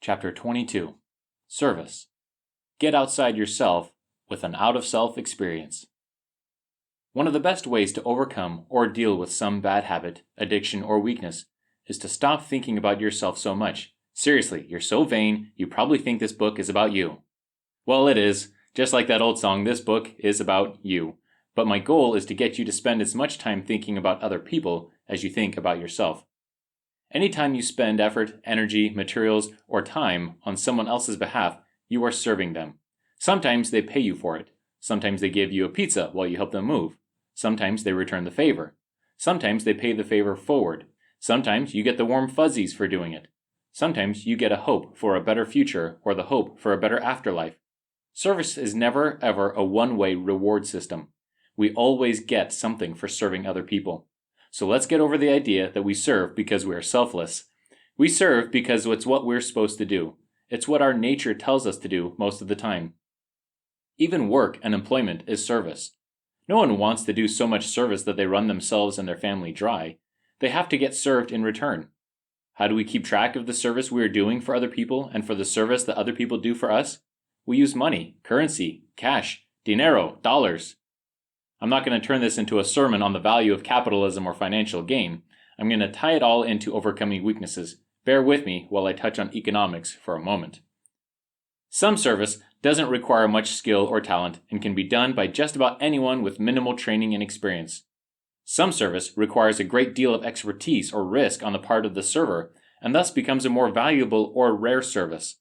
Chapter 22 Service. Get outside yourself with an out-of-self experience. One of the best ways to overcome or deal with some bad habit, addiction, or weakness is to stop thinking about yourself so much. Seriously, you're so vain, you probably think this book is about you. Well, it is. Just like that old song, this book is about you. But my goal is to get you to spend as much time thinking about other people as you think about yourself. Anytime you spend effort, energy, materials, or time on someone else's behalf, you are serving them. Sometimes they pay you for it. Sometimes they give you a pizza while you help them move. Sometimes they return the favor. Sometimes they pay the favor forward. Sometimes you get the warm fuzzies for doing it. Sometimes you get a hope for a better future or the hope for a better afterlife. Service is never ever a one-way reward system. We always get something for serving other people. So let's get over the idea that we serve because we are selfless. We serve because it's what we're supposed to do. It's what our nature tells us to do most of the time. Even work and employment is service. No one wants to do so much service that they run themselves and their family dry. They have to get served in return. How do we keep track of the service we are doing for other people and for the service that other people do for us? We use money, currency, cash, dinero, dollars. I'm not going to turn this into a sermon on the value of capitalism or financial gain. I'm going to tie it all into overcoming weaknesses. Bear with me while I touch on economics for a moment. Some service doesn't require much skill or talent and can be done by just about anyone with minimal training and experience. Some service requires a great deal of expertise or risk on the part of the server and thus becomes a more valuable or rare service.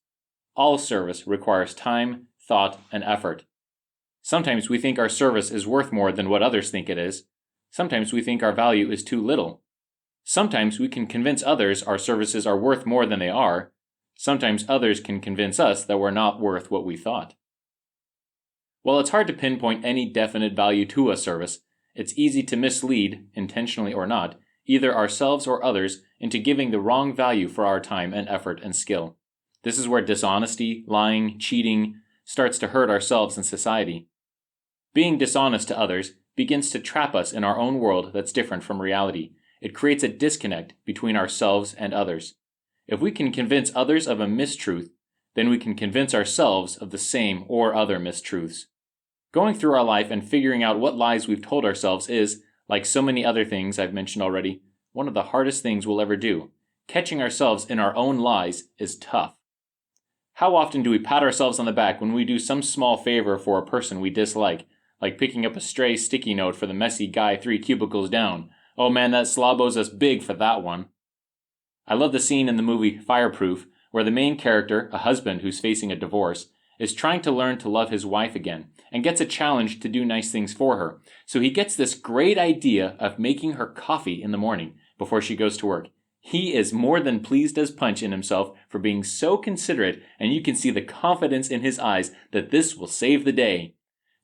All service requires time, thought, and effort. Sometimes we think our service is worth more than what others think it is. Sometimes we think our value is too little. Sometimes we can convince others our services are worth more than they are. Sometimes others can convince us that we're not worth what we thought. While it's hard to pinpoint any definite value to a service, it's easy to mislead, intentionally or not, either ourselves or others into giving the wrong value for our time and effort and skill. This is where dishonesty, lying, cheating starts to hurt ourselves and society. Being dishonest to others begins to trap us in our own world that's different from reality. It creates a disconnect between ourselves and others. If we can convince others of a mistruth, then we can convince ourselves of the same or other mistruths. Going through our life and figuring out what lies we've told ourselves is, like so many other things I've mentioned already, one of the hardest things we'll ever do. Catching ourselves in our own lies is tough. How often do we pat ourselves on the back when we do some small favor for a person we dislike, like picking up a stray sticky note for the messy guy 3 cubicles down? Oh man, that slob owes us big for that one. I love the scene in the movie Fireproof where the main character, a husband who's facing a divorce, is trying to learn to love his wife again and gets a challenge to do nice things for her. So he gets this great idea of making her coffee in the morning before she goes to work. He is more than pleased as punch in himself for being so considerate, and you can see the confidence in his eyes that this will save the day.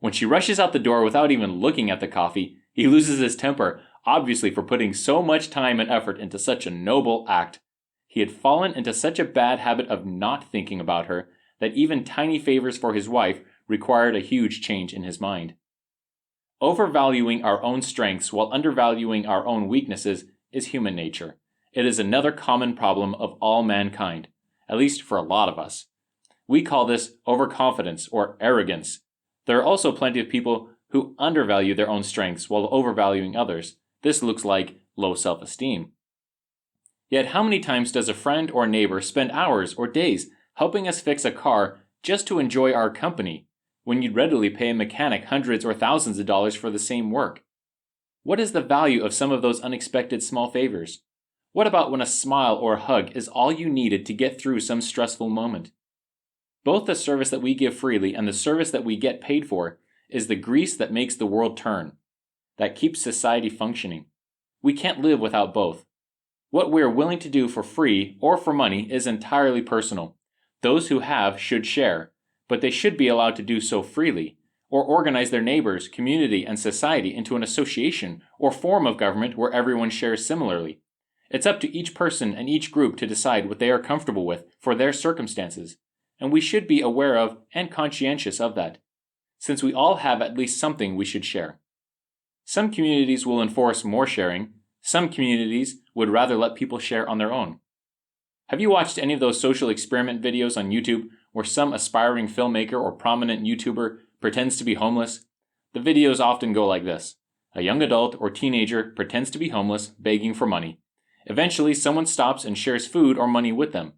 When she rushes out the door without even looking at the coffee, he loses his temper, obviously for putting so much time and effort into such a noble act. He had fallen into such a bad habit of not thinking about her that even tiny favors for his wife required a huge change in his mind. Overvaluing our own strengths while undervaluing our own weaknesses is human nature. It is another common problem of all mankind, at least for a lot of us. We call this overconfidence or arrogance. There are also plenty of people who undervalue their own strengths while overvaluing others. This looks like low self-esteem. Yet how many times does a friend or neighbor spend hours or days helping us fix a car just to enjoy our company, when you'd readily pay a mechanic hundreds or thousands of dollars for the same work? What is the value of some of those unexpected small favors? What about when a smile or a hug is all you needed to get through some stressful moment? Both the service that we give freely and the service that we get paid for is the grease that makes the world turn, that keeps society functioning. We can't live without both. What we are willing to do for free or for money is entirely personal. Those who have should share, but they should be allowed to do so freely, or organize their neighbors, community, and society into an association or form of government where everyone shares similarly. It's up to each person and each group to decide what they are comfortable with for their circumstances, and we should be aware of and conscientious of that, since we all have at least something we should share. Some communities will enforce more sharing. Some communities would rather let people share on their own. Have you watched any of those social experiment videos on YouTube where some aspiring filmmaker or prominent YouTuber pretends to be homeless? The videos often go like this. A young adult or teenager pretends to be homeless, begging for money. Eventually, someone stops and shares food or money with them.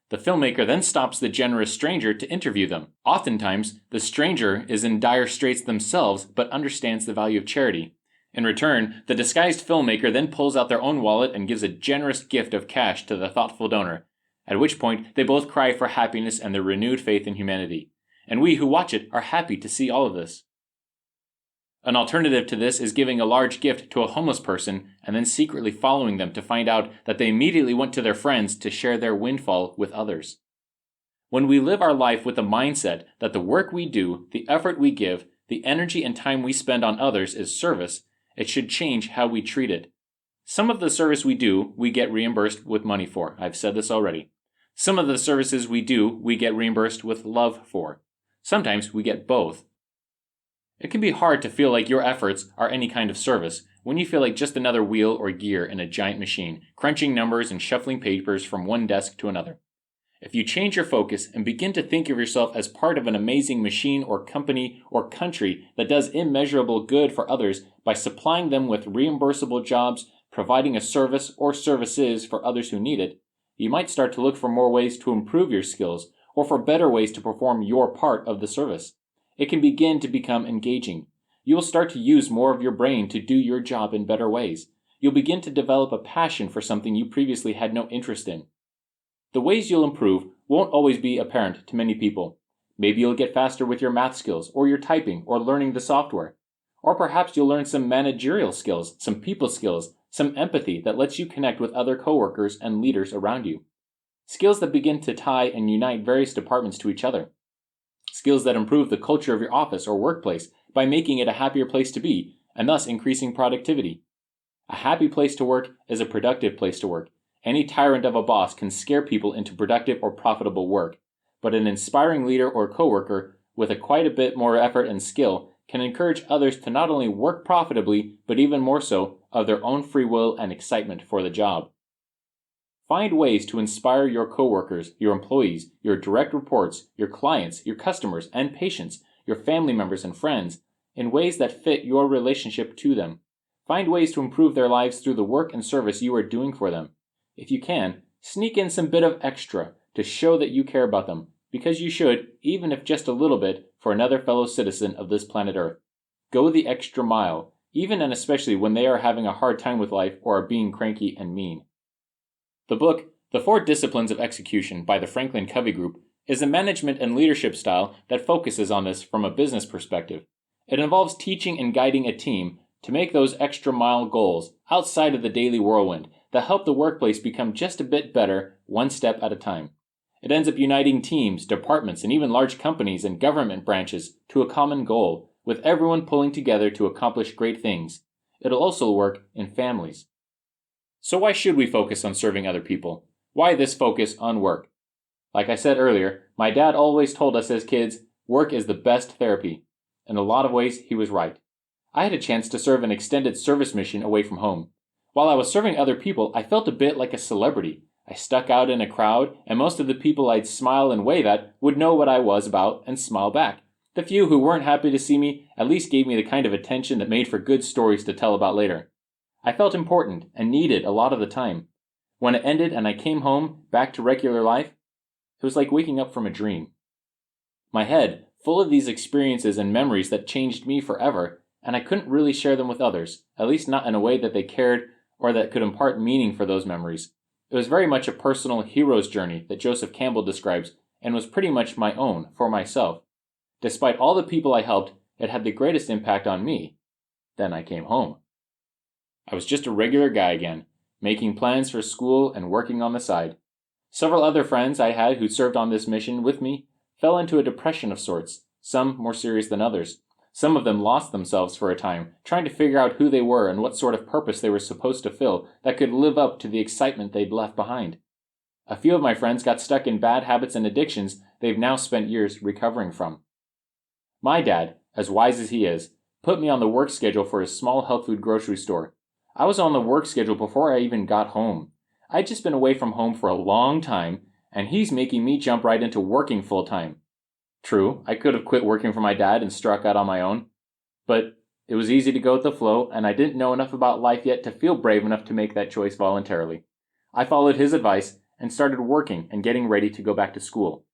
The filmmaker then stops the generous stranger to interview them. Oftentimes, the stranger is in dire straits themselves but understands the value of charity. In return, the disguised filmmaker then pulls out their own wallet and gives a generous gift of cash to the thoughtful donor, at which point they both cry for happiness and their renewed faith in humanity. And we who watch it are happy to see all of this. An alternative to this is giving a large gift to a homeless person and then secretly following them to find out that they immediately went to their friends to share their windfall with others. When we live our life with the mindset that the work we do, the effort we give, the energy and time we spend on others is service, it should change how we treat it. Some of the service we do, we get reimbursed with money for. I've said this already. Some of the services we do, we get reimbursed with love for. Sometimes we get both. It can be hard to feel like your efforts are any kind of service when you feel like just another wheel or gear in a giant machine, crunching numbers and shuffling papers from one desk to another. If you change your focus and begin to think of yourself as part of an amazing machine or company or country that does immeasurable good for others by supplying them with reimbursable jobs, providing a service or services for others who need it, you might start to look for more ways to improve your skills or for better ways to perform your part of the service. It can begin to become engaging. You will start to use more of your brain to do your job in better ways. You'll begin to develop a passion for something you previously had no interest in. The ways you'll improve won't always be apparent to many people. Maybe you'll get faster with your math skills, or your typing, or learning the software. Or perhaps you'll learn some managerial skills, some people skills, some empathy that lets you connect with other coworkers and leaders around you. Skills that begin to tie and unite various departments to each other. Skills that improve the culture of your office or workplace by making it a happier place to be, and thus increasing productivity. A happy place to work is a productive place to work. Any tyrant of a boss can scare people into productive or profitable work, but an inspiring leader or coworker with quite a bit more effort and skill can encourage others to not only work profitably, but even more so, of their own free will and excitement for the job. Find ways to inspire your coworkers, your employees, your direct reports, your clients, your customers and patients, your family members and friends, in ways that fit your relationship to them. Find ways to improve their lives through the work and service you are doing for them. If you can, sneak in some bit of extra to show that you care about them, because you should, even if just a little bit, for another fellow citizen of this planet Earth. Go the extra mile, even and especially when they are having a hard time with life or are being cranky and mean. The book, The 4 Disciplines of Execution by the Franklin Covey Group, is a management and leadership style that focuses on this from a business perspective. It involves teaching and guiding a team to make those extra mile goals outside of the daily whirlwind that help the workplace become just a bit better one step at a time. It ends up uniting teams, departments, and even large companies and government branches to a common goal, with everyone pulling together to accomplish great things. It'll also work in families. So why should we focus on serving other people? Why this focus on work? Like I said earlier, my dad always told us as kids, work is the best therapy. In a lot of ways, he was right. I had a chance to serve an extended service mission away from home. While I was serving other people, I felt a bit like a celebrity. I stuck out in a crowd, and most of the people I'd smile and wave at would know what I was about and smile back. The few who weren't happy to see me at least gave me the kind of attention that made for good stories to tell about later. I felt important and needed a lot of the time. When it ended and I came home, back to regular life, it was like waking up from a dream. My head, full of these experiences and memories that changed me forever, and I couldn't really share them with others, at least not in a way that they cared or that could impart meaning for those memories. It was very much a personal hero's journey that Joseph Campbell describes, and was pretty much my own, for myself. Despite all the people I helped, it had the greatest impact on me. Then I came home. I was just a regular guy again, making plans for school and working on the side. Several other friends I had who served on this mission with me fell into a depression of sorts, some more serious than others. Some of them lost themselves for a time, trying to figure out who they were and what sort of purpose they were supposed to fill that could live up to the excitement they'd left behind. A few of my friends got stuck in bad habits and addictions they've now spent years recovering from. My dad, as wise as he is, put me on the work schedule for his small health food grocery store. I was on the work schedule before I even got home. I'd just been away from home for a long time, and he's making me jump right into working full time. True, I could have quit working for my dad and struck out on my own, but it was easy to go with the flow, and I didn't know enough about life yet to feel brave enough to make that choice voluntarily. I followed his advice and started working and getting ready to go back to school.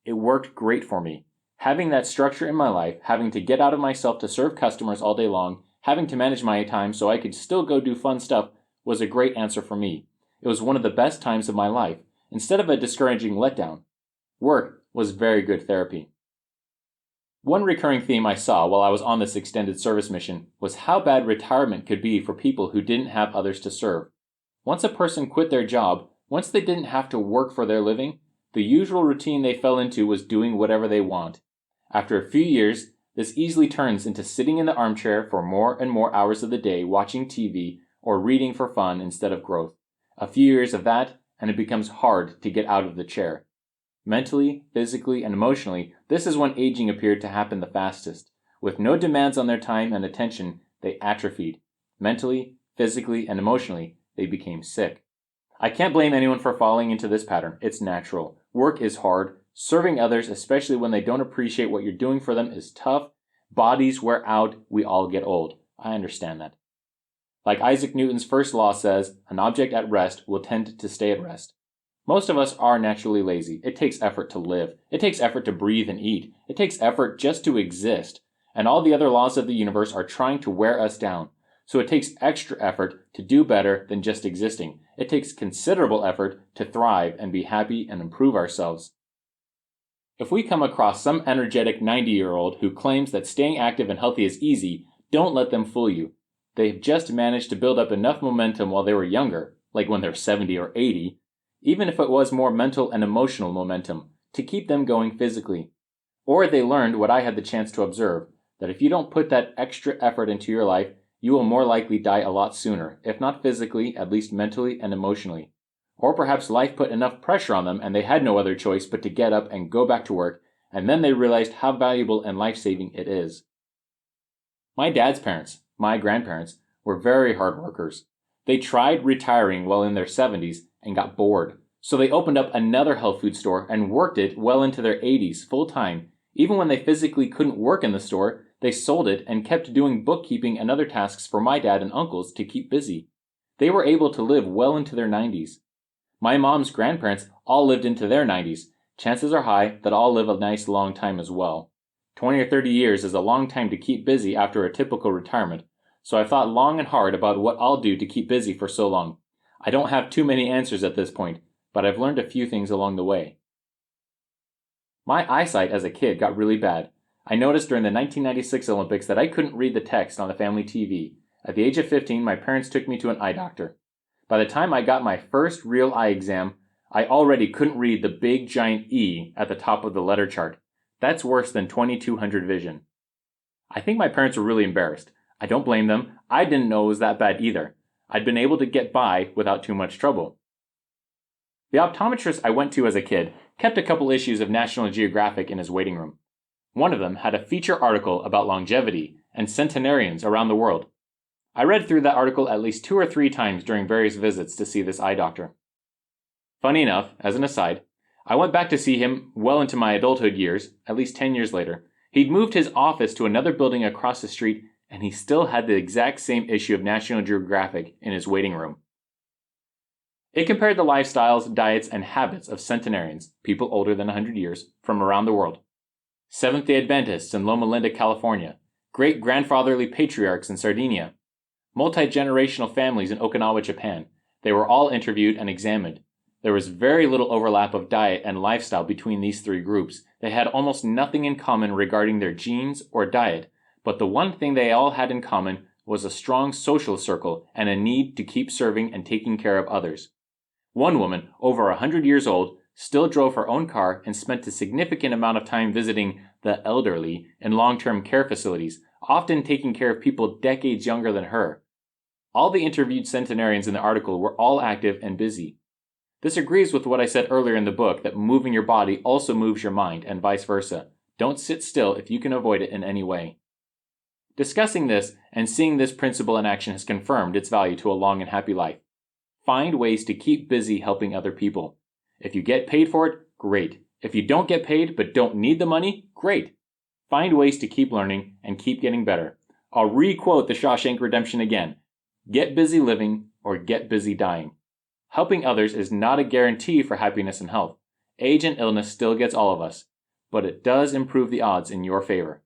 It worked great for me. Having that structure in my life, having to get out of myself to serve customers all day long, having to manage my time so I could still go do fun stuff was a great answer for me. It was one of the best times of my life, instead of a discouraging letdown. Work was very good therapy. One recurring theme I saw while I was on this extended service mission was how bad retirement could be for people who didn't have others to serve. Once a person quit their job, once they didn't have to work for their living, the usual routine they fell into was doing whatever they want. After a few years, this easily turns into sitting in the armchair for more and more hours of the day watching TV or reading for fun instead of growth. A few years of that, and it becomes hard to get out of the chair. Mentally, physically, and emotionally, this is when aging appeared to happen the fastest. With no demands on their time and attention, they atrophied. Mentally, physically, and emotionally, they became sick. I can't blame anyone for falling into this pattern. It's natural. Work is hard. Serving others, especially when they don't appreciate what you're doing for them, is tough. Bodies wear out. We all get old. I understand that. Like Isaac Newton's first law says, an object at rest will tend to stay at rest. Most of us are naturally lazy. It takes effort to live. It takes effort to breathe and eat. It takes effort just to exist. And all the other laws of the universe are trying to wear us down. So it takes extra effort to do better than just existing. It takes considerable effort to thrive and be happy and improve ourselves. If we come across some energetic 90-year-old who claims that staying active and healthy is easy, don't let them fool you. They've just managed to build up enough momentum while they were younger, like when they're 70 or 80, even if it was more mental and emotional momentum, to keep them going physically. Or they learned what I had the chance to observe, that if you don't put that extra effort into your life, you will more likely die a lot sooner, if not physically, at least mentally and emotionally. Or perhaps life put enough pressure on them and they had no other choice but to get up and go back to work, and then they realized how valuable and life-saving it is. My dad's parents, my grandparents, were very hard workers. They tried retiring while in their 70s and got bored, so they opened up another health food store and worked it well into their 80s full-time. Even when they physically couldn't work in the store, they sold it and kept doing bookkeeping and other tasks for my dad and uncles to keep busy. They were able to live well into their 90s. My mom's grandparents all lived into their 90s. Chances are high that I'll live a nice long time as well. 20 or 30 years is a long time to keep busy after a typical retirement, so I've thought long and hard about what I'll do to keep busy for so long. I don't have too many answers at this point, but I've learned a few things along the way. My eyesight as a kid got really bad. I noticed during the 1996 Olympics that I couldn't read the text on the family TV. At the age of 15, my parents took me to an eye doctor. By the time I got my first real eye exam, I already couldn't read the big giant E at the top of the letter chart. That's worse than 2200 vision. I think my parents were really embarrassed. I don't blame them. I didn't know it was that bad either. I'd been able to get by without too much trouble. The optometrist I went to as a kid kept a couple issues of National Geographic in his waiting room. One of them had a feature article about longevity and centenarians around the world. I read through that article at least 2 or 3 times during various visits to see this eye doctor. Funny enough, as an aside, I went back to see him well into my adulthood years, at least 10 years later. He'd moved his office to another building across the street, and he still had the exact same issue of National Geographic in his waiting room. It compared the lifestyles, diets, and habits of centenarians, people older than 100 years, from around the world. Seventh-day Adventists in Loma Linda, California, great-grandfatherly patriarchs in Sardinia, multi-generational families in Okinawa, Japan. They were all interviewed and examined. There was very little overlap of diet and lifestyle between these 3 groups. They had almost nothing in common regarding their genes or diet, but the one thing they all had in common was a strong social circle and a need to keep serving and taking care of others. One woman, over 100 years old, still drove her own car and spent a significant amount of time visiting the elderly in long-term care facilities, often taking care of people decades younger than her. All the interviewed centenarians in the article were all active and busy. This agrees with what I said earlier in the book, that moving your body also moves your mind, and vice versa. Don't sit still if you can avoid it in any way. Discussing this and seeing this principle in action has confirmed its value to a long and happy life. Find ways to keep busy helping other people. If you get paid for it, great. If you don't get paid but don't need the money, great. Find ways to keep learning and keep getting better. I'll re-quote the Shawshank Redemption again. Get busy living or get busy dying. Helping others is not a guarantee for happiness and health. Age and illness still gets all of us, but it does improve the odds in your favor.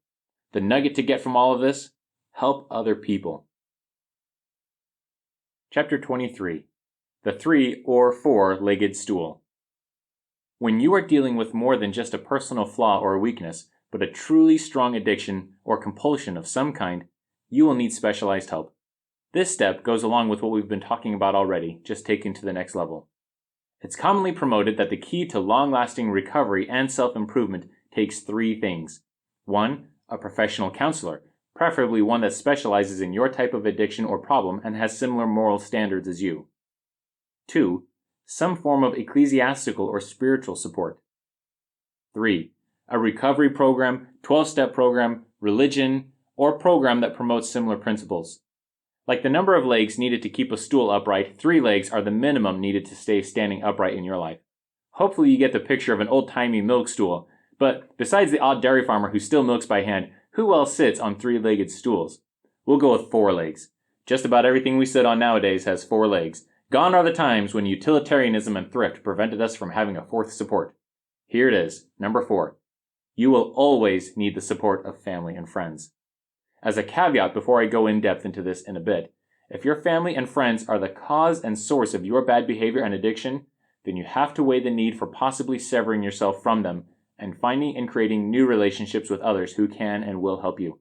The nugget to get from all of this? Help other people. Chapter 23. The 3 or 4-legged stool. When you are dealing with more than just a personal flaw or a weakness, but a truly strong addiction or compulsion of some kind, you will need specialized help. This step goes along with what we've been talking about already, just taken to the next level. It's commonly promoted that the key to long-lasting recovery and self-improvement takes 3 things. 1. A professional counselor, preferably one that specializes in your type of addiction or problem and has similar moral standards as you. 2. Some form of ecclesiastical or spiritual support. 3. A recovery program, 12-step program, religion, or program that promotes similar principles. Like the number of legs needed to keep a stool upright, 3 legs are the minimum needed to stay standing upright in your life. Hopefully you get the picture of an old-timey milk stool, but besides the odd dairy farmer who still milks by hand, who else sits on 3-legged stools? We'll go with 4 legs. Just about everything we sit on nowadays has 4 legs. Gone are the times when utilitarianism and thrift prevented us from having a 4th support. Here it is, number 4. You will always need the support of family and friends. As a caveat before I go in depth into this in a bit, if your family and friends are the cause and source of your bad behavior and addiction, then you have to weigh the need for possibly severing yourself from them and finding and creating new relationships with others who can and will help you.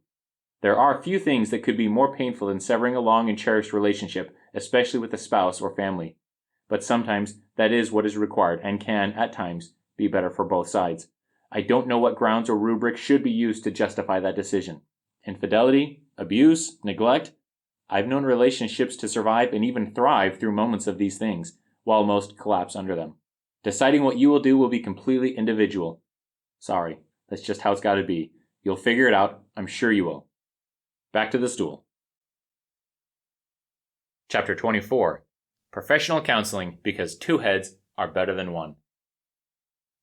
There are few things that could be more painful than severing a long and cherished relationship, especially with a spouse or family. But sometimes that is what is required and can, at times, be better for both sides. I don't know what grounds or rubric should be used to justify that decision. Infidelity, abuse, neglect. I've known relationships to survive and even thrive through moments of these things, while most collapse under them. Deciding what you will do will be completely individual. Sorry, that's just how it's got to be. You'll figure it out, I'm sure you will. Back to the stool. Chapter 24. Professional counseling because 2 heads are better than 1.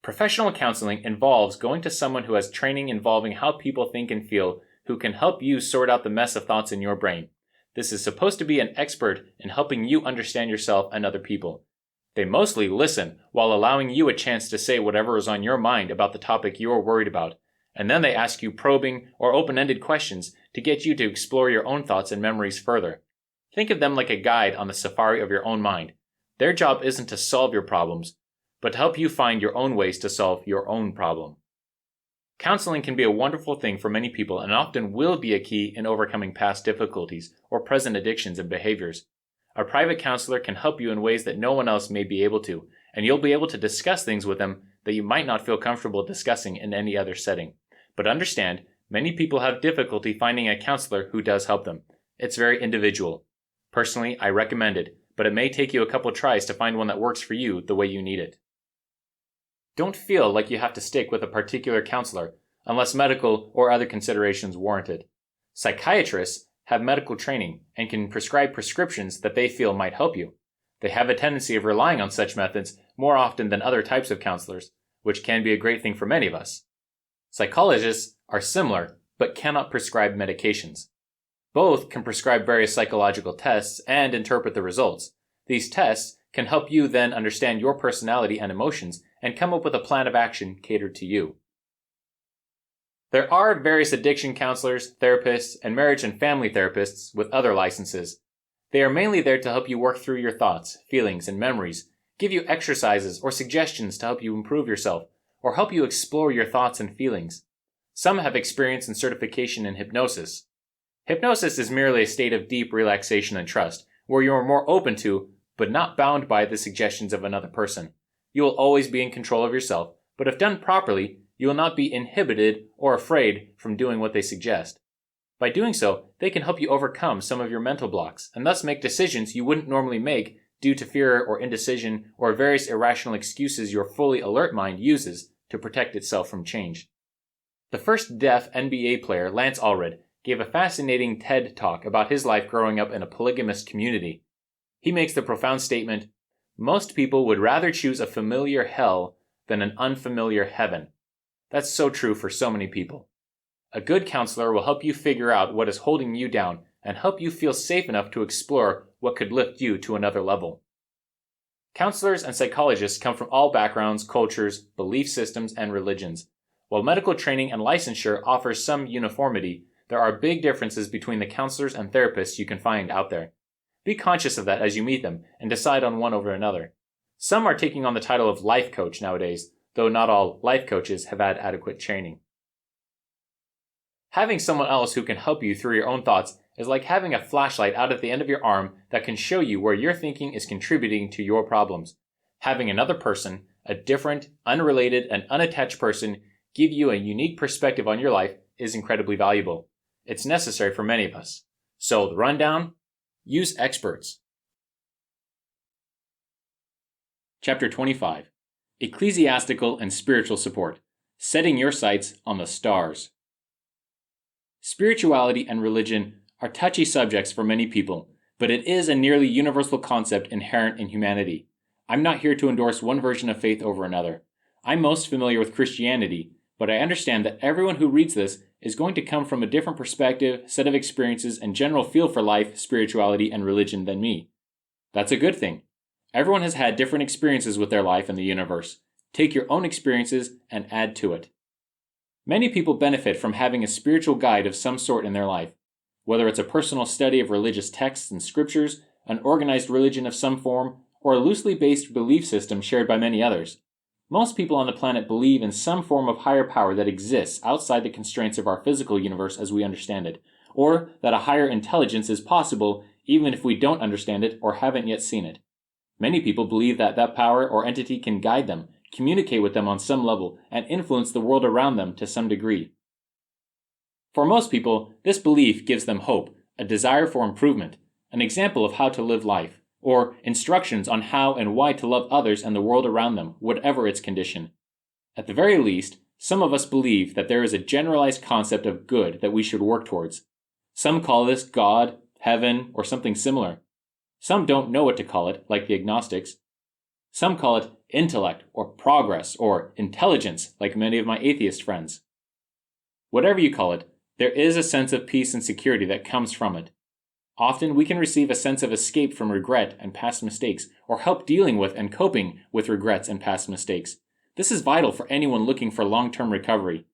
Professional counseling involves going to someone who has training involving how people think and feel, who can help you sort out the mess of thoughts in your brain. This is supposed to be an expert in helping you understand yourself and other people. They mostly listen while allowing you a chance to say whatever is on your mind about the topic you are worried about, and then they ask you probing or open-ended questions to get you to explore your own thoughts and memories further. Think of them like a guide on the safari of your own mind. Their job isn't to solve your problems, but to help you find your own ways to solve your own problem. Counseling can be a wonderful thing for many people and often will be a key in overcoming past difficulties or present addictions and behaviors. A private counselor can help you in ways that no one else may be able to, and you'll be able to discuss things with them that you might not feel comfortable discussing in any other setting. But understand, many people have difficulty finding a counselor who does help them. It's very individual. Personally, I recommend it, but it may take you a couple tries to find one that works for you the way you need it. Don't feel like you have to stick with a particular counselor unless medical or other considerations warrant it. Psychiatrists have medical training and can prescribe prescriptions that they feel might help you. They have a tendency of relying on such methods more often than other types of counselors, which can be a great thing for many of us. Psychologists are similar, but cannot prescribe medications. Both can prescribe various psychological tests and interpret the results. These tests can help you then understand your personality and emotions and come up with a plan of action catered to you. There are various addiction counselors, therapists, and marriage and family therapists with other licenses. They are mainly there to help you work through your thoughts, feelings, and memories, give you exercises or suggestions to help you improve yourself, or help you explore your thoughts and feelings. Some have experience and certification in hypnosis. Hypnosis is merely a state of deep relaxation and trust, where you are more open to, but not bound by, the suggestions of another person. You will always be in control of yourself, but if done properly, you will not be inhibited or afraid from doing what they suggest. By doing so, they can help you overcome some of your mental blocks, and thus make decisions you wouldn't normally make due to fear or indecision or various irrational excuses your fully alert mind uses to protect itself from change. The first deaf NBA player, Lance Allred, gave a fascinating TED talk about his life growing up in a polygamous community. He makes the profound statement, "Most people would rather choose a familiar hell than an unfamiliar heaven." That's so true for so many people. A good counselor will help you figure out what is holding you down and help you feel safe enough to explore what could lift you to another level. Counselors and psychologists come from all backgrounds, cultures, belief systems, and religions. While medical training and licensure offers some uniformity, there are big differences between the counselors and therapists you can find out there. Be conscious of that as you meet them and decide on one over another. Some are taking on the title of life coach nowadays, though not all life coaches have had adequate training. Having someone else who can help you through your own thoughts is like having a flashlight out at the end of your arm that can show you where your thinking is contributing to your problems. Having another person, a different, unrelated, and unattached person, give you a unique perspective on your life is incredibly valuable. It's necessary for many of us. So the rundown: use experts. Chapter 25. Ecclesiastical and Spiritual Support. Setting your sights on the stars. Spirituality and religion are touchy subjects for many people, but it is a nearly universal concept inherent in humanity. I'm not here to endorse one version of faith over another. I'm most familiar with Christianity, but I understand that everyone who reads this is going to come from a different perspective, set of experiences, and general feel for life, spirituality, and religion than me. That's a good thing. Everyone has had different experiences with their life and the universe. Take your own experiences and add to it. Many people benefit from having a spiritual guide of some sort in their life, whether it's a personal study of religious texts and scriptures, an organized religion of some form, or a loosely based belief system shared by many others. Most people on the planet believe in some form of higher power that exists outside the constraints of our physical universe as we understand it, or that a higher intelligence is possible even if we don't understand it or haven't yet seen it. Many people believe that that power or entity can guide them, communicate with them on some level, and influence the world around them to some degree. For most people, this belief gives them hope, a desire for improvement, an example of how to live life, or instructions on how and why to love others and the world around them, whatever its condition. At the very least, some of us believe that there is a generalized concept of good that we should work towards. Some call this God, heaven, or something similar. Some don't know what to call it, like the agnostics. Some call it intellect, or progress, or intelligence, like many of my atheist friends. Whatever you call it, there is a sense of peace and security that comes from it. Often we can receive a sense of escape from regret and past mistakes, or help dealing with and coping with regrets and past mistakes. This is vital for anyone looking for long-term recovery.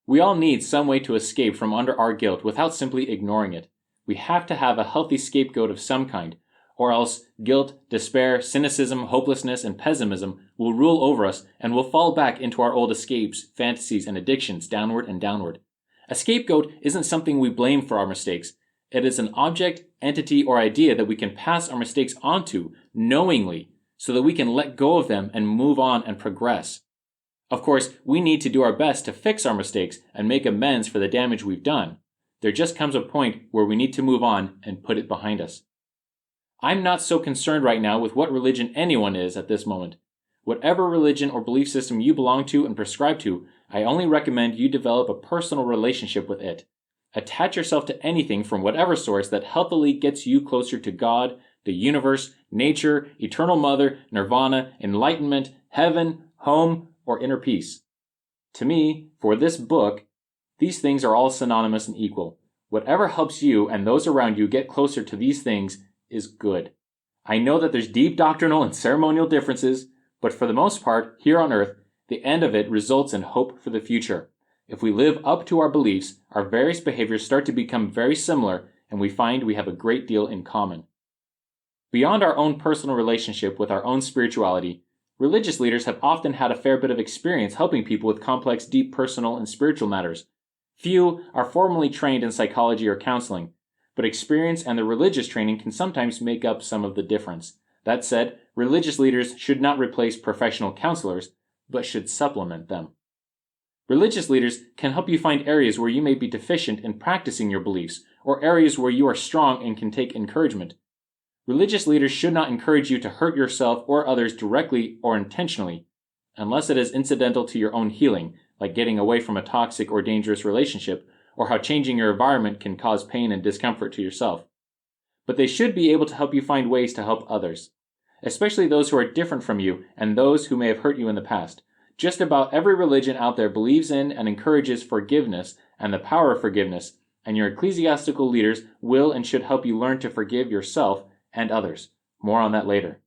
We all need some way to escape from under our guilt without simply ignoring it. We have to have a healthy scapegoat of some kind, or else guilt, despair, cynicism, hopelessness, and pessimism will rule over us and we'll fall back into our old escapes, fantasies, and addictions downward and downward. A scapegoat isn't something we blame for our mistakes. It is an object, entity, or idea that we can pass our mistakes onto knowingly so that we can let go of them and move on and progress. Of course, we need to do our best to fix our mistakes and make amends for the damage we've done. There just comes a point where we need to move on and put it behind us. I'm not so concerned right now with what religion anyone is at this moment. Whatever religion or belief system you belong to and prescribe to, I only recommend you develop a personal relationship with it. Attach yourself to anything from whatever source that healthily gets you closer to God, the universe, nature, eternal mother, nirvana, enlightenment, heaven, home, or inner peace. To me, for this book, these things are all synonymous and equal. Whatever helps you and those around you get closer to these things is good. I know that there's deep doctrinal and ceremonial differences, but for the most part, here on earth, the end of it results in hope for the future. If we live up to our beliefs, our various behaviors start to become very similar, and we find we have a great deal in common. Beyond our own personal relationship with our own spirituality, religious leaders have often had a fair bit of experience helping people with complex, deep personal and spiritual matters. Few are formally trained in psychology or counseling, but experience and the religious training can sometimes make up some of the difference. That said, religious leaders should not replace professional counselors, but should supplement them. Religious leaders can help you find areas where you may be deficient in practicing your beliefs, or areas where you are strong and can take encouragement. Religious leaders should not encourage you to hurt yourself or others directly or intentionally, unless it is incidental to your own healing, like getting away from a toxic or dangerous relationship, or how changing your environment can cause pain and discomfort to yourself. but they should be able to help you find ways to help others, especially those who are different from you and those who may have hurt you in the past. Just about every religion out there believes in and encourages forgiveness and the power of forgiveness, and your ecclesiastical leaders will and should help you learn to forgive yourself and others. More on that later.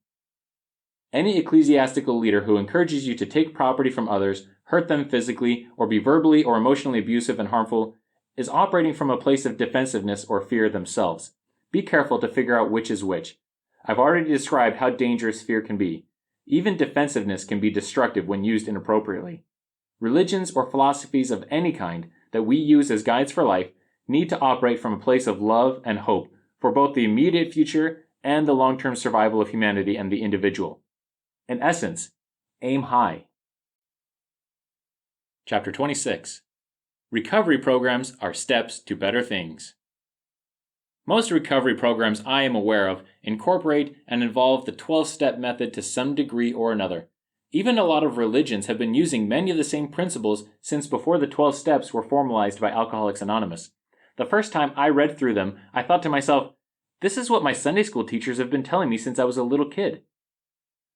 Any ecclesiastical leader who encourages you to take property from others, hurt them physically, or be verbally or emotionally abusive and harmful is operating from a place of defensiveness or fear themselves. Be careful to figure out which is which. I've already described how dangerous fear can be. Even defensiveness can be destructive when used inappropriately. Religions or philosophies of any kind that we use as guides for life need to operate from a place of love and hope for both the immediate future and the long-term survival of humanity and the individual. In essence, aim high. Chapter 26. Recovery programs are steps to better things. Most recovery programs I am aware of incorporate and involve the 12-step method to some degree or another. Even a lot of religions have been using many of the same principles since before the 12 steps were formalized by Alcoholics Anonymous. The first time I read through them, I thought to myself, this is what my Sunday school teachers have been telling me since I was a little kid.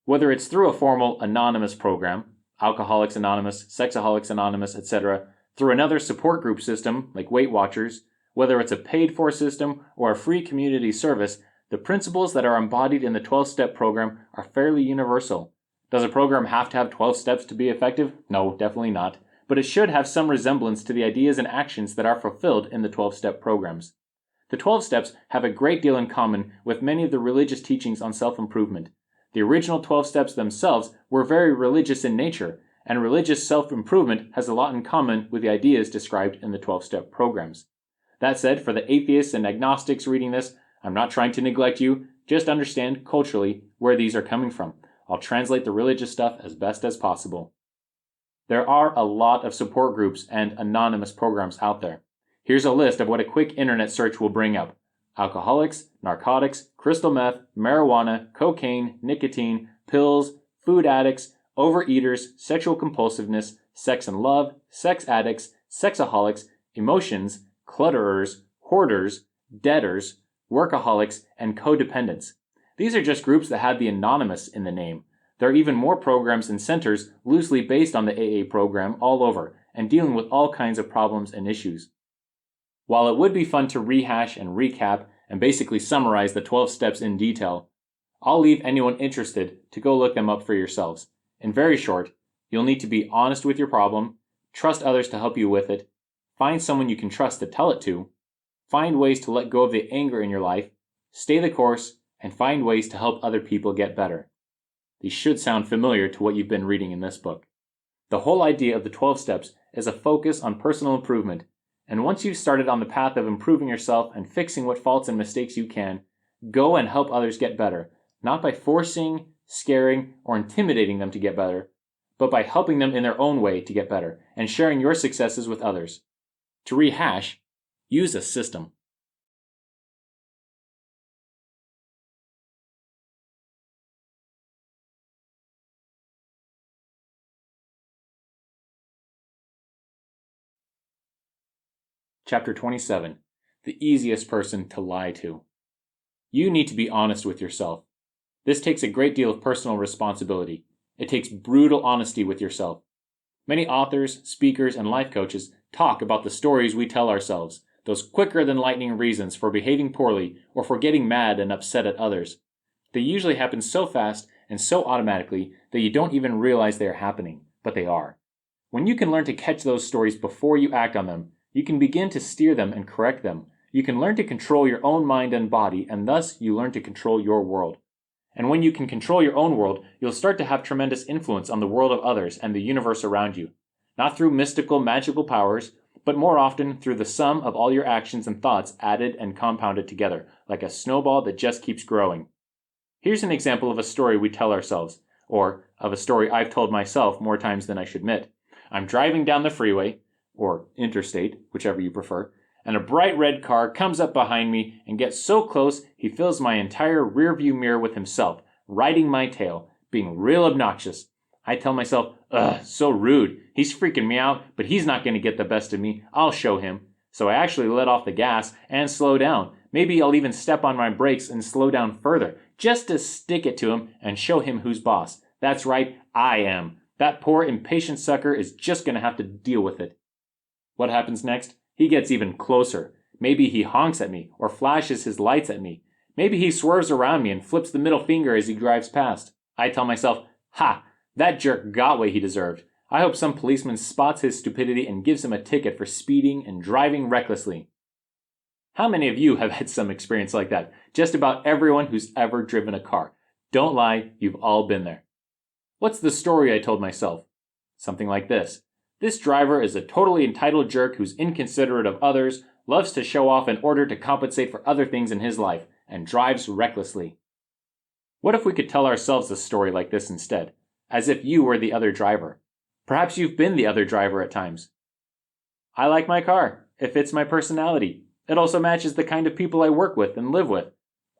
Whether it's through a formal anonymous program, Alcoholics Anonymous, Sexaholics Anonymous, etc., through another support group system like Weight Watchers, whether it's a paid-for system or a free community service, the principles that are embodied in the 12-step program are fairly universal. Does a program have to have 12 steps to be effective? No, definitely not. But it should have some resemblance to the ideas and actions that are fulfilled in the 12-step programs. The 12 steps have a great deal in common with many of the religious teachings on self-improvement. The original 12 steps themselves were very religious in nature, and religious self-improvement has a lot in common with the ideas described in the 12-step programs. That said, for the atheists and agnostics reading this, I'm not trying to neglect you, just understand culturally where these are coming from. I'll translate the religious stuff as best as possible. There are a lot of support groups and anonymous programs out there. Here's a list of what a quick internet search will bring up. Alcoholics, narcotics, crystal meth, marijuana, cocaine, nicotine, pills, food addicts, overeaters, sexual compulsiveness, sex and love, sex addicts, sexaholics, emotions, clutterers, hoarders, debtors, workaholics, and codependents. These are just groups that have the anonymous in the name. There are even more programs and centers loosely based on the AA program all over and dealing with all kinds of problems and issues. While it would be fun to rehash and recap and basically summarize the 12 steps in detail, I'll leave anyone interested to go look them up for yourselves. In very short, you'll need to be honest with your problem, trust others to help you with it, find someone you can trust to tell it to, find ways to let go of the anger in your life, stay the course, and find ways to help other people get better. These should sound familiar to what you've been reading in this book. The whole idea of the 12 steps is a focus on personal improvement, and once you've started on the path of improving yourself and fixing what faults and mistakes you can, go and help others get better, not by forcing, scaring, or intimidating them to get better, but by helping them in their own way to get better and sharing your successes with others. To rehash, use a system. Chapter 27. The easiest person to lie to. You need to be honest with yourself. This takes a great deal of personal responsibility. It takes brutal honesty with yourself. Many authors, speakers, and life coaches talk about the stories we tell ourselves, those quicker-than-lightning reasons for behaving poorly or for getting mad and upset at others. They usually happen so fast and so automatically that you don't even realize they are happening, but they are. When you can learn to catch those stories before you act on them, you can begin to steer them and correct them. You can learn to control your own mind and body, and thus you learn to control your world. And when you can control your own world, you'll start to have tremendous influence on the world of others and the universe around you. Not through mystical, magical powers, but more often through the sum of all your actions and thoughts added and compounded together, like a snowball that just keeps growing. Here's an example of a story we tell ourselves, or of a story I've told myself more times than I should admit. I'm driving down the freeway, or interstate, whichever you prefer, and a bright red car comes up behind me and gets so close he fills my entire rearview mirror with himself, riding my tail, being real obnoxious. I tell myself, ugh, so rude. He's freaking me out, but he's not going to get the best of me. I'll show him. So I actually let off the gas and slow down, Maybe I'll even step on my brakes and slow down further, just to stick it to him and show him who's boss. That's right, I am. That poor impatient sucker is just going to have to deal with it. What happens next? He gets even closer. Maybe he honks at me or flashes his lights at me. Maybe he swerves around me and flips the middle finger as he drives past. I tell myself, ha, that jerk got what he deserved. I hope some policeman spots his stupidity and gives him a ticket for speeding and driving recklessly. How many of you have had some experience like that? Just about everyone who's ever driven a car. Don't lie, you've all been there. What's the story I told myself? Something like this. This driver is a totally entitled jerk who's inconsiderate of others, loves to show off in order to compensate for other things in his life, and drives recklessly. What if we could tell ourselves a story like this instead, as if you were the other driver? Perhaps you've been the other driver at times. I like my car. It fits my personality. It also matches the kind of people I work with and live with.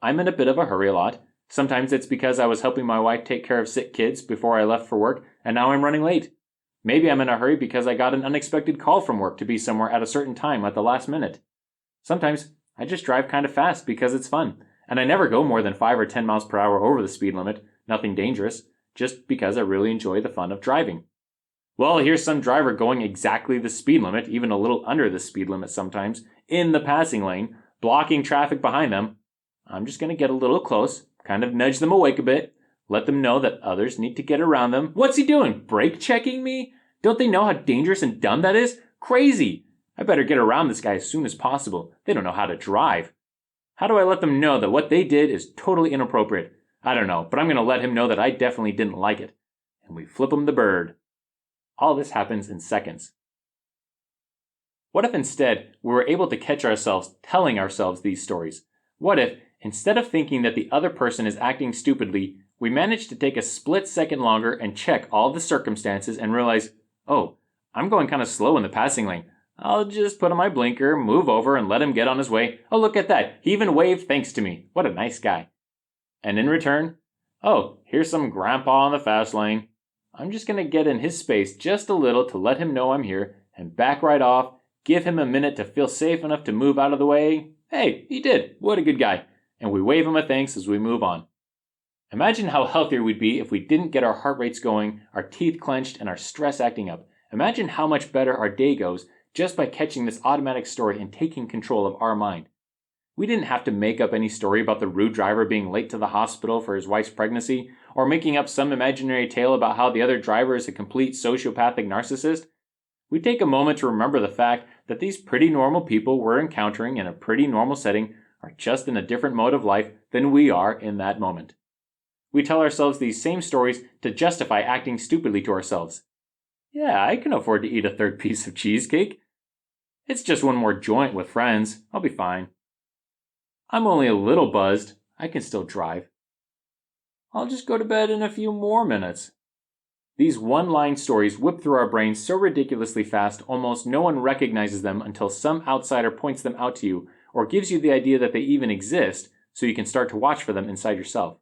I'm in a bit of a hurry a lot. Sometimes it's because I was helping my wife take care of sick kids before I left for work, and now I'm running late. Maybe I'm in a hurry because I got an unexpected call from work to be somewhere at a certain time at the last minute. Sometimes I just drive kind of fast because it's fun, and I never go more than 5 or 10 miles per hour over the speed limit, nothing dangerous, just because I really enjoy the fun of driving. Well, here's some driver going exactly the speed limit, even a little under the speed limit sometimes, in the passing lane, blocking traffic behind them. I'm just going to get a little close, kind of nudge them awake a bit, let them know that others need to get around them. What's he doing? Brake checking me? Don't they know how dangerous and dumb that is? Crazy! I better get around this guy as soon as possible. They don't know how to drive. How do I let them know that what they did is totally inappropriate? I don't know, but I'm going to let him know that I definitely didn't like it. And we flip him the bird. All this happens in seconds. What if instead we were able to catch ourselves telling ourselves these stories? What if, instead of thinking that the other person is acting stupidly, we manage to take a split second longer and check all the circumstances and realize, oh, I'm going kind of slow in the passing lane. I'll just put on my blinker, move over, and let him get on his way. Oh, look at that. He even waved thanks to me. What a nice guy. And in return, oh, here's some grandpa in the fast lane. I'm just going to get in his space just a little to let him know I'm here and back right off, give him a minute to feel safe enough to move out of the way. Hey, he did. What a good guy. And we wave him a thanks as we move on. Imagine how healthier we'd be if we didn't get our heart rates going, our teeth clenched, and our stress acting up. Imagine how much better our day goes just by catching this automatic story and taking control of our mind. We didn't have to make up any story about the rude driver being late to the hospital for his wife's pregnancy, or making up some imaginary tale about how the other driver is a complete sociopathic narcissist. We take a moment to remember the fact that these pretty normal people we're encountering in a pretty normal setting are just in a different mode of life than we are in that moment. We tell ourselves these same stories to justify acting stupidly to ourselves. Yeah, I can afford to eat a third piece of cheesecake. It's just one more joint with friends. I'll be fine. I'm only a little buzzed. I can still drive. I'll just go to bed in a few more minutes. These one-line stories whip through our brains so ridiculously fast almost no one recognizes them until some outsider points them out to you or gives you the idea that they even exist so you can start to watch for them inside yourself.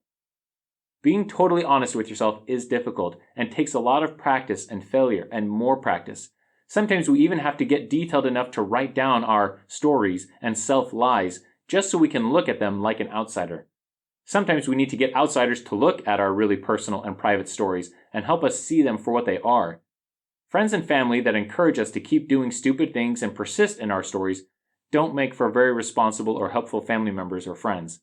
Being totally honest with yourself is difficult and takes a lot of practice and failure and more practice. Sometimes we even have to get detailed enough to write down our stories and self-lies just so we can look at them like an outsider. Sometimes we need to get outsiders to look at our really personal and private stories and help us see them for what they are. Friends and family that encourage us to keep doing stupid things and persist in our stories don't make for very responsible or helpful family members or friends.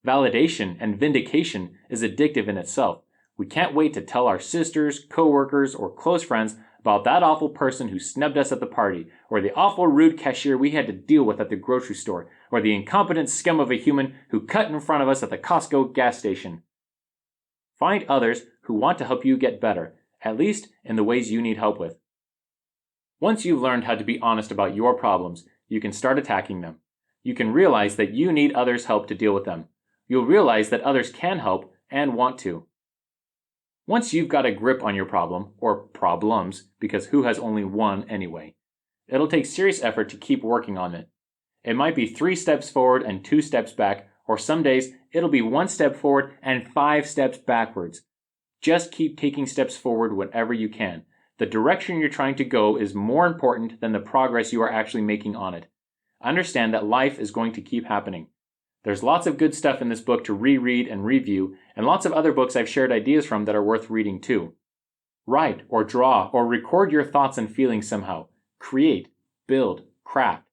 Validation and vindication is addictive in itself. We can't wait to tell our sisters, coworkers, or close friends about that awful person who snubbed us at the party, or the awful rude cashier we had to deal with at the grocery store, or the incompetent scum of a human who cut in front of us at the Costco gas station. Find others who want to help you get better, at least in the ways you need help with. Once you've learned how to be honest about your problems, you can start attacking them. You can realize that you need others' help to deal with them. You'll realize that others can help and want to. Once you've got a grip on your problem, or problems, because who has only one anyway, it'll take serious effort to keep working on it. It might be 3 steps forward and 2 steps back, or some days it'll be 1 step forward and 5 steps backwards. Just keep taking steps forward whenever you can. The direction you're trying to go is more important than the progress you are actually making on it. Understand that life is going to keep happening. There's lots of good stuff in this book to reread and review, and lots of other books I've shared ideas from that are worth reading too. Write or draw or record your thoughts and feelings somehow. Create, build, craft.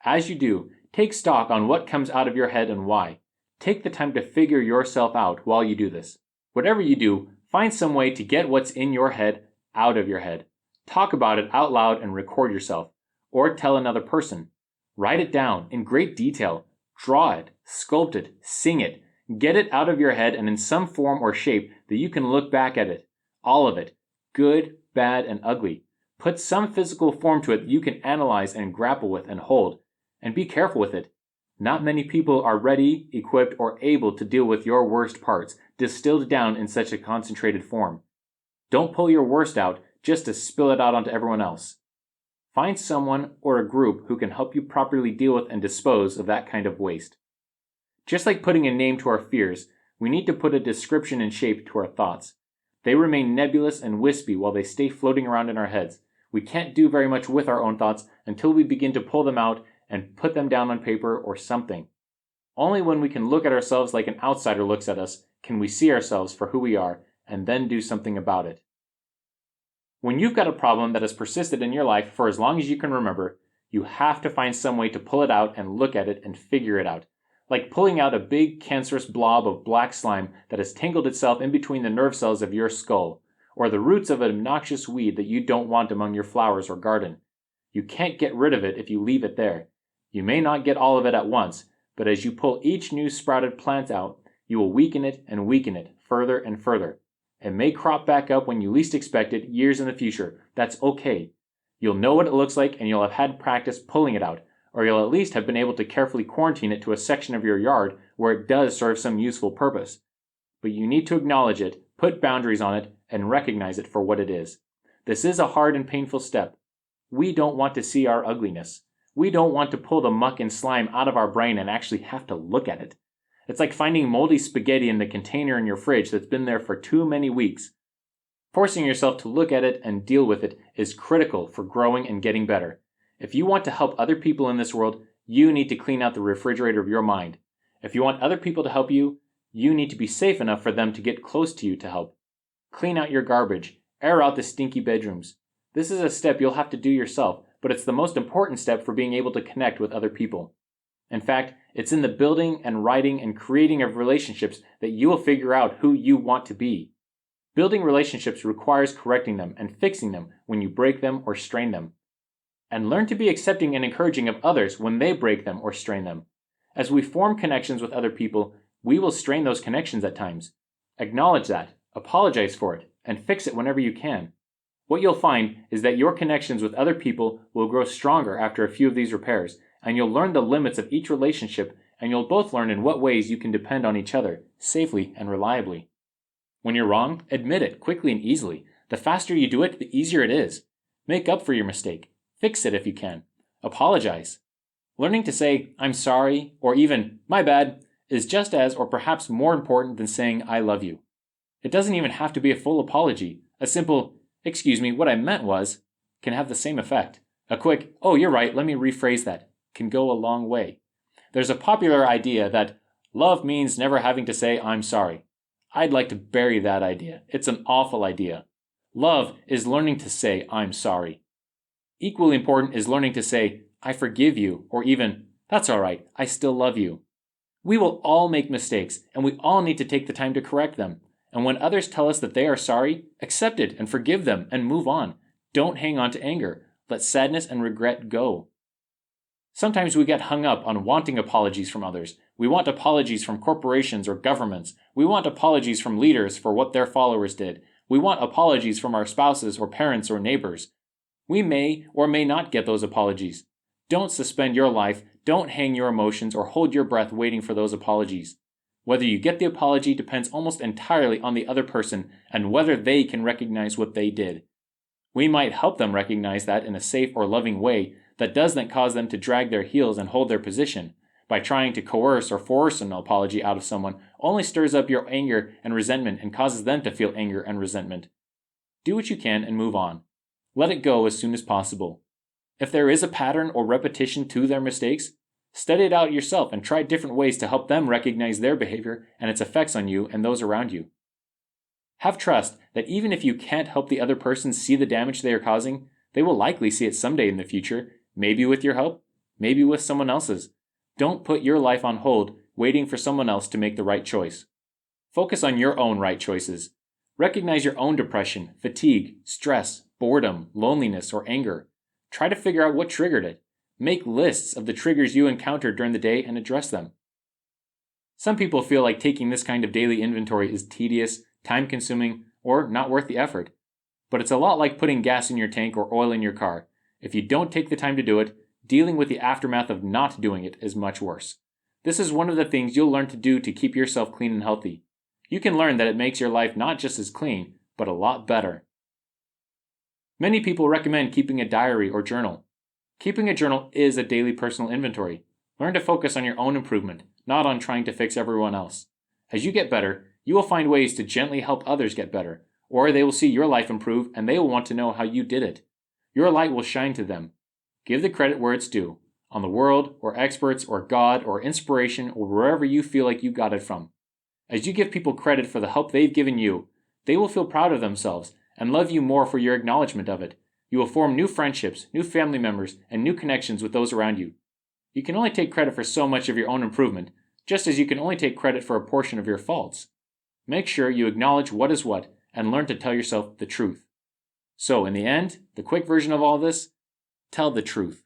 As you do, take stock on what comes out of your head and why. Take the time to figure yourself out while you do this. Whatever you do, find some way to get what's in your head out of your head. Talk about it out loud and record yourself. Or tell another person. Write it down in great detail. Draw it, sculpt it, sing it. Get it out of your head and in some form or shape that you can look back at it. All of it. Good, bad, and ugly. Put some physical form to it that you can analyze and grapple with and hold. And be careful with it. Not many people are ready, equipped, or able to deal with your worst parts, distilled down in such a concentrated form. Don't pull your worst out just to spill it out onto everyone else. Find someone or a group who can help you properly deal with and dispose of that kind of waste. Just like putting a name to our fears, we need to put a description and shape to our thoughts. They remain nebulous and wispy while they stay floating around in our heads. We can't do very much with our own thoughts until we begin to pull them out and put them down on paper or something. Only when we can look at ourselves like an outsider looks at us can we see ourselves for who we are and then do something about it. When you've got a problem that has persisted in your life for as long as you can remember, you have to find some way to pull it out and look at it and figure it out. Like pulling out a big cancerous blob of black slime that has tangled itself in between the nerve cells of your skull, or the roots of an obnoxious weed that you don't want among your flowers or garden. You can't get rid of it if you leave it there. You may not get all of it at once, but as you pull each new sprouted plant out, you will weaken it further and further. It may crop back up when you least expect it years in the future. That's okay. You'll know what it looks like and you'll have had practice pulling it out, or you'll at least have been able to carefully quarantine it to a section of your yard where it does serve some useful purpose. But you need to acknowledge it, put boundaries on it, and recognize it for what it is. This is a hard and painful step. We don't want to see our ugliness. We don't want to pull the muck and slime out of our brain and actually have to look at it. It's like finding moldy spaghetti in the container in your fridge that's been there for too many weeks. Forcing yourself to look at it and deal with it is critical for growing and getting better. If you want to help other people in this world, you need to clean out the refrigerator of your mind. If you want other people to help you, you need to be safe enough for them to get close to you to help. Clean out your garbage. Air out the stinky bedrooms. This is a step you'll have to do yourself, but it's the most important step for being able to connect with other people. In fact, it's in the building and writing and creating of relationships that you will figure out who you want to be. Building relationships requires correcting them and fixing them when you break them or strain them. And learn to be accepting and encouraging of others when they break them or strain them. As we form connections with other people, we will strain those connections at times. Acknowledge that, apologize for it, and fix it whenever you can. What you'll find is that your connections with other people will grow stronger after a few of these repairs, and you'll learn the limits of each relationship, and you'll both learn in what ways you can depend on each other, safely and reliably. When you're wrong, admit it quickly and easily. The faster you do it, the easier it is. Make up for your mistake. Fix it if you can. Apologize. Learning to say, I'm sorry, or even, my bad, is just as or perhaps more important than saying, I love you. It doesn't even have to be a full apology. A simple, excuse me, what I meant was, can have the same effect. A quick, oh, you're right, let me rephrase that, can go a long way. There's a popular idea that love means never having to say, I'm sorry. I'd like to bury that idea. It's an awful idea. Love is learning to say, I'm sorry. Equally important is learning to say, I forgive you, or even, that's all right, I still love you. We will all make mistakes, and we all need to take the time to correct them. And when others tell us that they are sorry, accept it and forgive them and move on. Don't hang on to anger. Let sadness and regret go. Sometimes we get hung up on wanting apologies from others. We want apologies from corporations or governments. We want apologies from leaders for what their followers did. We want apologies from our spouses or parents or neighbors. We may or may not get those apologies. Don't suspend your life, don't hang your emotions, or hold your breath waiting for those apologies. Whether you get the apology depends almost entirely on the other person and whether they can recognize what they did. We might help them recognize that in a safe or loving way that doesn't cause them to drag their heels and hold their position. By trying to coerce or force an apology out of someone only stirs up your anger and resentment and causes them to feel anger and resentment. Do what you can and move on. Let it go as soon as possible. If there is a pattern or repetition to their mistakes, study it out yourself and try different ways to help them recognize their behavior and its effects on you and those around you. Have trust that even if you can't help the other person see the damage they are causing, they will likely see it someday in the future, maybe with your help, maybe with someone else's. Don't put your life on hold waiting for someone else to make the right choice. Focus on your own right choices. Recognize your own depression, fatigue, stress, boredom, loneliness, or anger. Try to figure out what triggered it. Make lists of the triggers you encountered during the day and address them. Some people feel like taking this kind of daily inventory is tedious, time-consuming, or not worth the effort. But it's a lot like putting gas in your tank or oil in your car. If you don't take the time to do it, dealing with the aftermath of not doing it is much worse. This is one of the things you'll learn to do to keep yourself clean and healthy. You can learn that it makes your life not just as clean, but a lot better. Many people recommend keeping a diary or journal. Keeping a journal is a daily personal inventory. Learn to focus on your own improvement, not on trying to fix everyone else. As you get better, you will find ways to gently help others get better, or they will see your life improve and they will want to know how you did it. Your light will shine to them. Give the credit where it's due, on the world, or experts, or God, or inspiration, or wherever you feel like you got it from. As you give people credit for the help they've given you, they will feel proud of themselves and love you more for your acknowledgement of it. You will form new friendships, new family members, and new connections with those around you. You can only take credit for so much of your own improvement, just as you can only take credit for a portion of your faults. Make sure you acknowledge what is what and learn to tell yourself the truth. So, in the end, the quick version of all this, tell the truth.